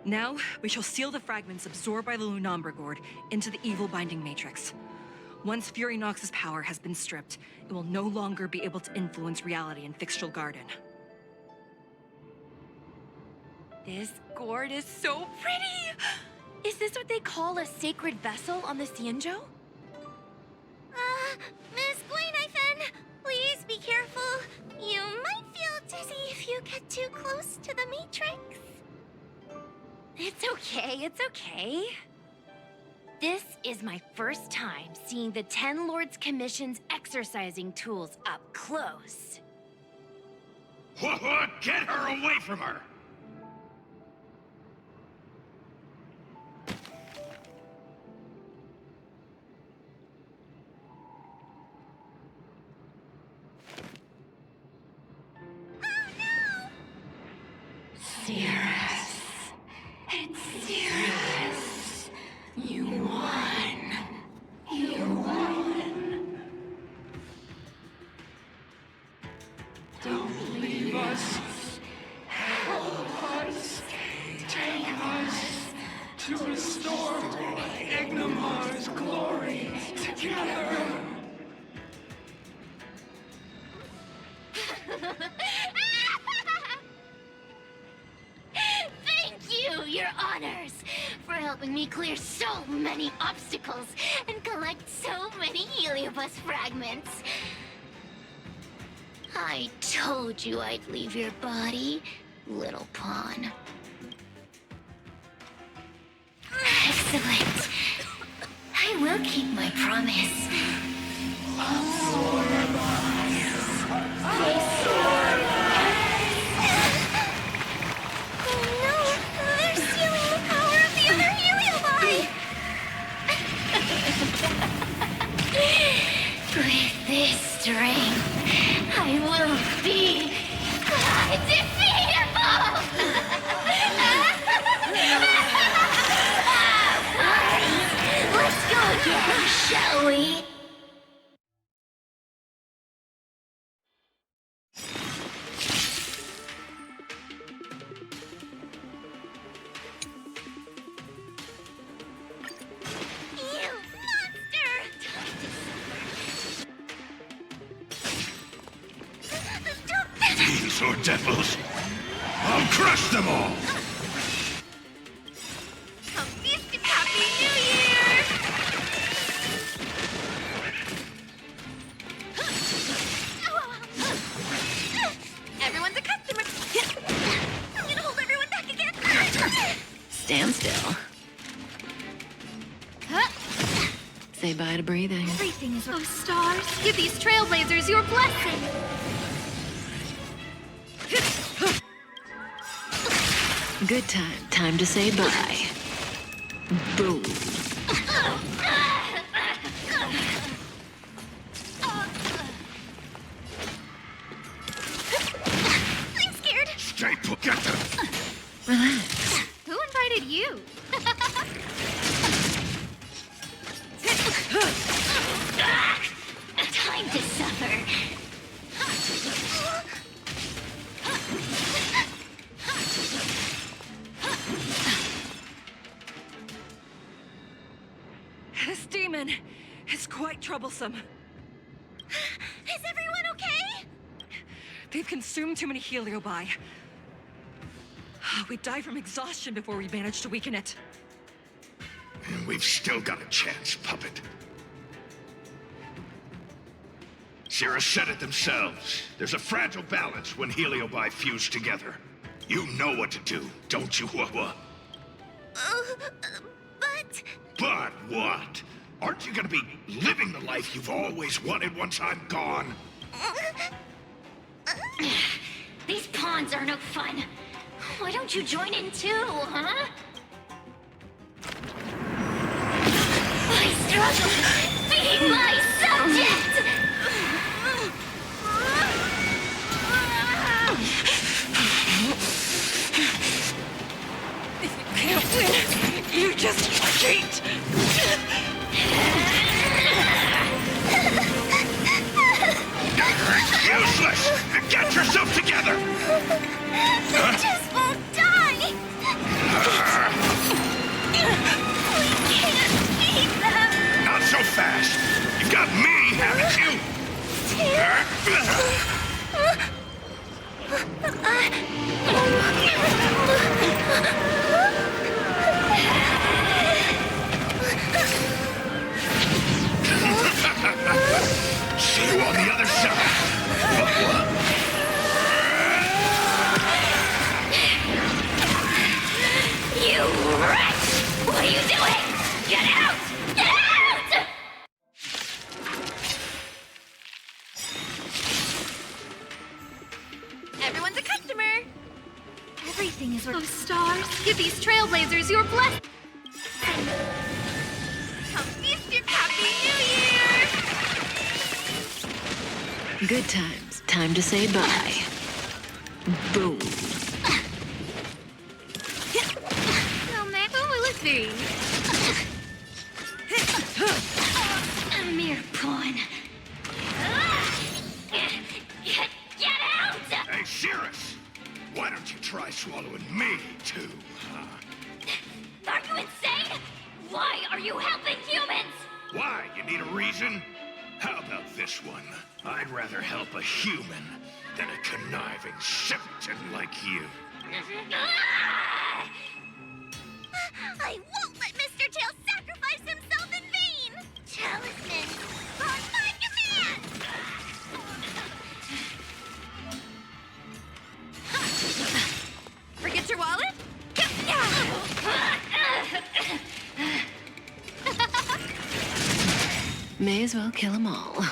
Now, we shall seal the fragments absorbed by the Lunombra Gourd into the evil binding matrix. Once Furynox's power has been stripped, it will no longer be able to influence reality in Fixtral Garden. This gourd is so pretty! Is this what they call a sacred vessel on the Xianzhou? Miss Gwainithen, please be careful. You might feel dizzy if you get too close to the Matrix. It's okay, it's okay. This is my first time seeing the Ten Lords Commission's exercising tools up close. What? Get her away from her! Cirrus. It's Cirrus. You won. You won. Don't leave us. Help us. Take us to restore Ignimar's glory together. Thank you, Your Honors, for helping me clear so many obstacles and collect so many Heliobus fragments. I told you I'd leave your body, little pawn. Excellent. I will keep my promise. Oh no! They're stealing the power of the other Heliobi! With this strength, I will be undefeatable! Let's go again, shall we? You monster! Fiends or devils, I'll crush them all! A feast of Happy New Year! Everyone's a customer. I'm gonna hold everyone back again. Stand still. Say bye to breathing. Everything is... Oh, stars, give these trailblazers your blessing. Good time. Time to say bye. Boom. I'm scared. Stay put, get them! Relax. Who invited you? Time to suffer. This demon is quite troublesome. Is everyone okay? They've consumed too many heliobi. We'd die from exhaustion before we managed to weaken it. And we've still got a chance, puppet. Sierra said it themselves. There's a fragile balance when heliobi fuse together. You know what to do, don't you, Wawa? But... But what? Aren't you gonna be living the life you've always wanted once I'm gone? These pawns are no fun. Why don't you join in too, huh? I struggle being my subject! If you can't win, you just cheat! Useless! Get yourself together! They just won't die! We can't beat them! Not so fast! You've got me, haven't you? See you on the other side! You wretch! What are you doing? Get out! Get out! Everyone's a customer. Everything is Oh, stars, give these trailblazers your blessing. Come feast your Happy New Year! Good times. Time to say bye. Boom. Oh, man, who will it be? a mere pawn. Get out! Hey, Cirrus! Why don't you try swallowing me, too, huh? Are you insane? Why are you helping humans? Why? You need a reason? How about this one? I'd rather help a human than a conniving simpleton like you. I won't let Mr. Tail sacrifice himself in vain! Talisman, on my command! Forget your wallet? May as well kill them all.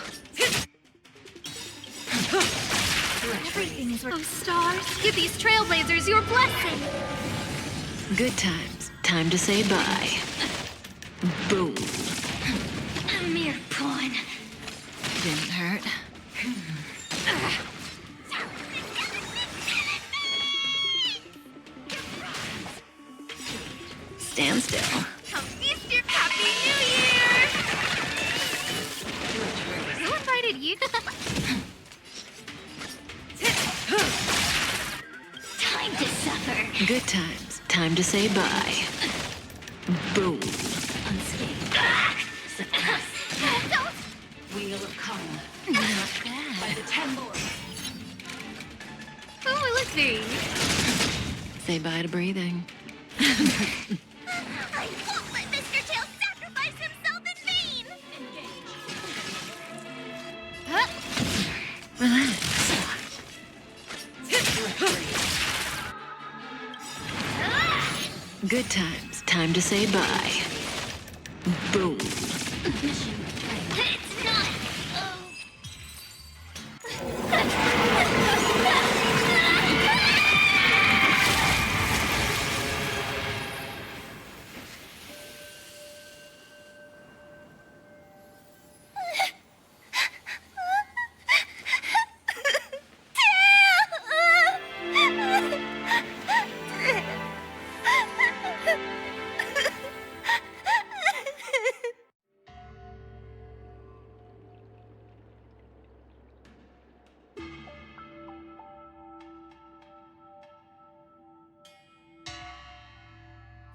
Everything is... Oh, stars, give these trailblazers your blessing. Good times. Time to say bye. Boom. A mere pawn. Didn't hurt. Stand still. Come feast your Happy New Year! Who invited you? Time to suffer. Good times. Time to say bye. Boom. Unscathed. Don't! Wheel of Karma Not bad. by the 10 Lords. Who will it be? Say bye to breathing. I won't let Mr. Tail sacrifice himself in vain! Relax. Good times. Time to say bye. Boom. It's not...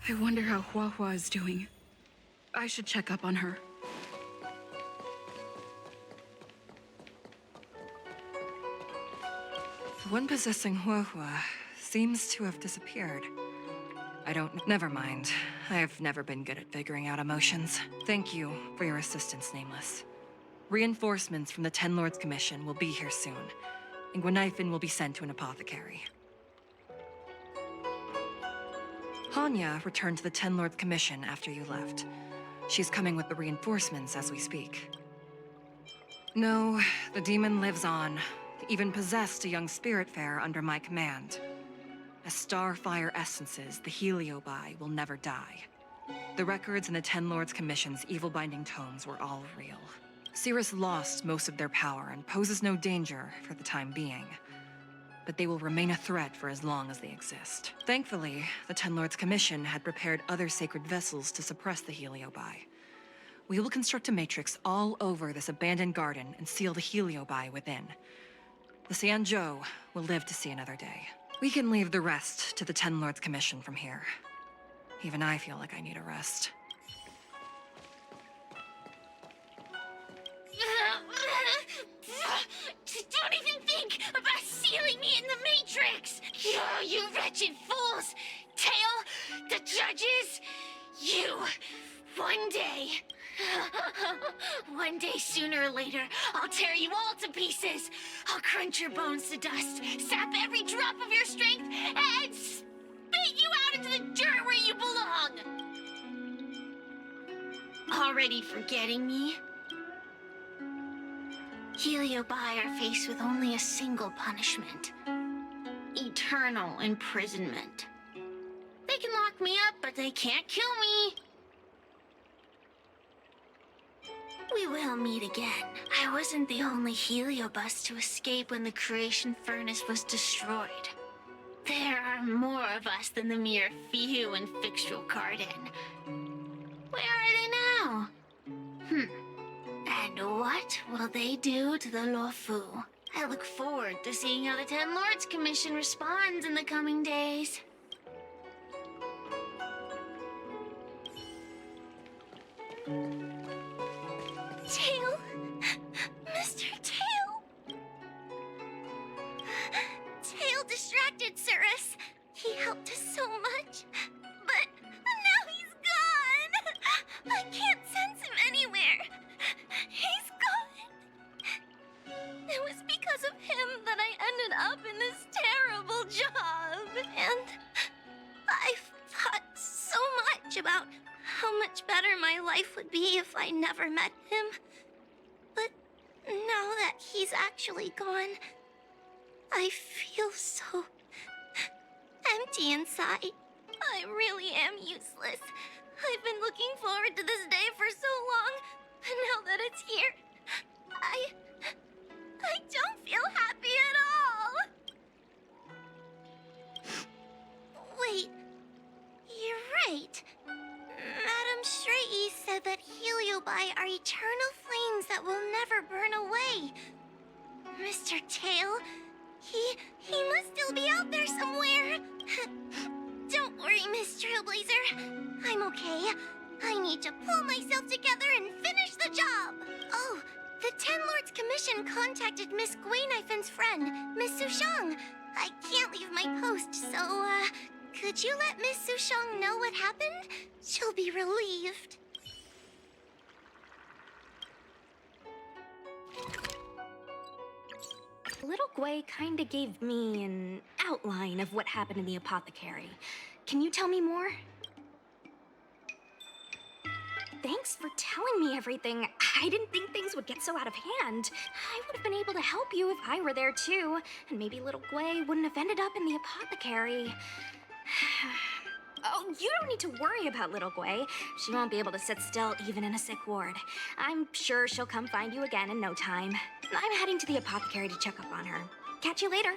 I wonder how Huahua is doing. I should check up on her. The one possessing Huohua seems to have disappeared. Never mind. I've never been good at figuring out emotions. Thank you for your assistance, Nameless. Reinforcements from the Ten Lords Commission will be here soon, and Gweniphin will be sent to an apothecary. Hanya returned to the Ten Lords Commission after you left. She's coming with the reinforcements as we speak. No, the demon lives on. Even possessed a young spiritfarer under my command. As starfire essences, the Heliobi will never die. The records in the Ten Lords Commission's evil-binding tomes were all real. Cirrus lost most of their power and poses no danger for the time being. But they will remain a threat for as long as they exist. Thankfully, the Ten Lords Commission had prepared other sacred vessels to suppress the Heliobi. We will construct a matrix all over this abandoned garden and seal the Heliobi within. The Xianzhou will live to see another day. We can leave the rest to the Ten Lords Commission from here. Even I feel like I need a rest. Don't even think about sealing me in the Matrix! You wretched fools! Tail, the judges, you, one day sooner or later, I'll tear you all to pieces. I'll crunch your bones to dust, sap every drop of your strength, and spit you out into the dirt where you belong. Already forgetting me? Heliobi are faced with only a single punishment. Eternal imprisonment. They can lock me up, but they can't kill me. We will meet again. I wasn't the only Heliobus to escape when the creation furnace was destroyed. There are more of us than the mere few in Fixtral Garden. Where are they now? And what will they do to the Luofu? I look forward to seeing how the Ten Lords Commission responds in the coming days. Tail! Mr. Tail! Tail distracted Cirrus. He helped us so much. But now he's gone! I can't sense him anywhere. He's gone. It was because of him that I ended up in this terrible job. And I've thought so much about how much better my life would be if I never met him. But now that he's actually gone, I feel so empty inside. I really am useless. I've been looking forward to this day for so long, and now that it's here, I don't feel happy at all. Wait, you're right. Madame Straighty said that Heliobi are eternal flames that will never burn away. Mr. Tail, he must still be out there somewhere. Don't worry, Miss Trailblazer. I'm okay. I need to pull myself together and finish the job. Oh, the Ten Lords Commission contacted Miss Gweniphin's friend, Miss Sushang. I can't leave my post, so, could you let Miss Sushang know what happened? She'll be relieved. Little Gwei kinda gave me an outline of what happened in the apothecary. Can you tell me more? Thanks for telling me everything. I didn't think things would get so out of hand. I would have been able to help you if I were there too, and maybe little Gwei wouldn't have ended up in the apothecary. Oh, you don't need to worry about little Gwei. She won't be able to sit still even in a sick ward. I'm sure she'll come find you again in no time. I'm heading to the apothecary to check up on her. Catch you later.